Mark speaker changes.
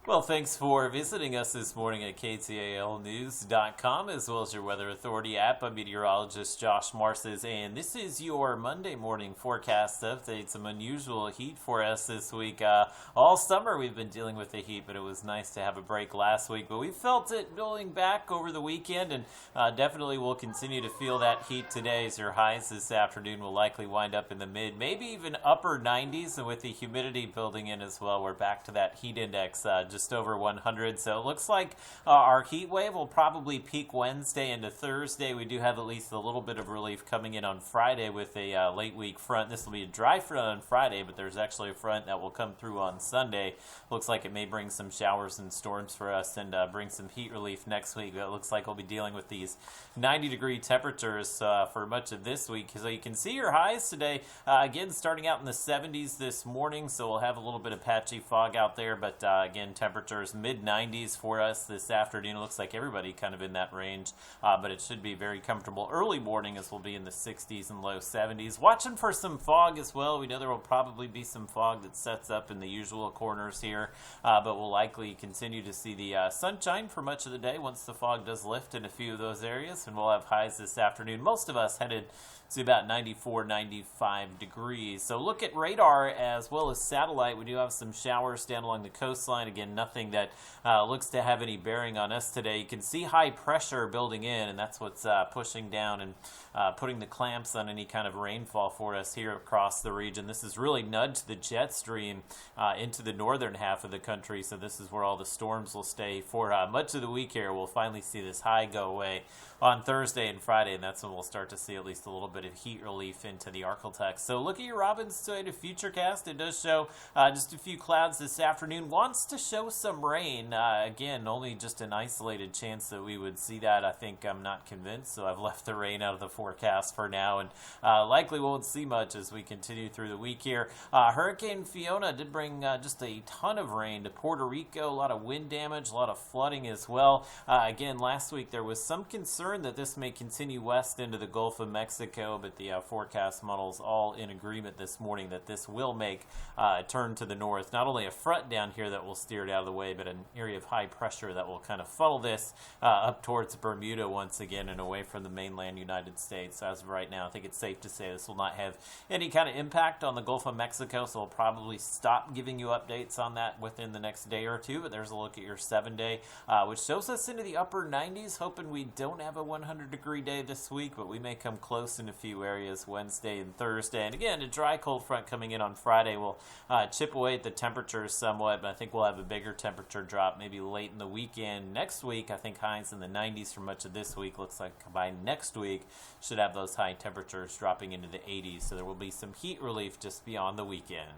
Speaker 1: Well, thanks for visiting us this morning at KTALnews.com as well as your Weather Authority app. I'm meteorologist Josh Marces, and this is your Monday morning forecast update. Some unusual heat for us this week. All summer we've been dealing with the heat, but it was nice to have a break last week. But we felt it building back over the weekend, and definitely will continue to feel that heat today as your highs this afternoon will likely wind up in the mid, maybe even upper 90s, and with the humidity building in as well, we're back to that heat index just over 100. So it looks like our heat wave will probably peak Wednesday into Thursday. We do have at least a little bit of relief coming in on Friday with a late week front. This will be a dry front on Friday, but there's actually a front that will come through on Sunday. Looks like it may bring some showers and storms for us and bring some heat relief next week. It looks like we'll be dealing with these 90-degree temperatures for much of this week. So you can see your highs today, again, starting out in the 70s this morning. So we'll have a little bit of patchy fog out there, but again, temperatures mid-90s for us this afternoon. It looks like everybody kind of in that range, but it should be very comfortable. Early morning as we'll be in the 60s and low 70s. Watching for some fog as well. We know there will probably be some fog that sets up in the usual corners here, but we'll likely continue to see the sunshine for much of the day once the fog does lift in a few of those areas, and we'll have highs this afternoon. Most of us headed to about 94, 95 degrees. So look at radar as well as satellite. We do have some showers down along the coastline. Again, nothing that looks to have any bearing on us today. You can see high pressure building in, and that's what's pushing down and putting the clamps on any kind of rainfall for us here across the region. This has really nudged the jet stream into the northern half of the country, so this is where all the storms will stay for much of the week here. We'll finally see this high go away on Thursday and Friday, and that's when we'll start to see at least a little bit of heat relief into the Arklatex. So look at your Robin's Toyota Futurecast. It does show just a few clouds this afternoon. Wants to show some rain. Again, only just an isolated chance that we would see that. I think I'm not convinced, so I've left the rain out of the forecast for now, and likely won't see much as we continue through the week here. Hurricane Fiona did bring just a ton of rain to Puerto Rico, a lot of wind damage, a lot of flooding as well. Again, last week there was some concern that this may continue west into the Gulf of Mexico, but the forecast models all in agreement this morning that this will make a turn to the north. Not only a front down here that will steer it out of the way, but an area of high pressure that will kind of funnel this up towards Bermuda once again and away from the mainland United States. So as of right now, I think it's safe to say this will not have any kind of impact on the Gulf of Mexico, so we'll probably stop giving you updates on that within the next day or two. But there's a look at your 7-day, which shows us into the upper 90s, hoping we don't have a 100-degree day this week, but we may come close in a few areas Wednesday and Thursday. And again, a dry cold front coming in on Friday will chip away at the temperatures somewhat, but I think we'll have a bigger temperature drop maybe late in the weekend. Next week, I think highs in the 90s for much of this week. Looks like by next week should have those high temperatures dropping into the 80s, so there will be some heat relief just beyond the weekend.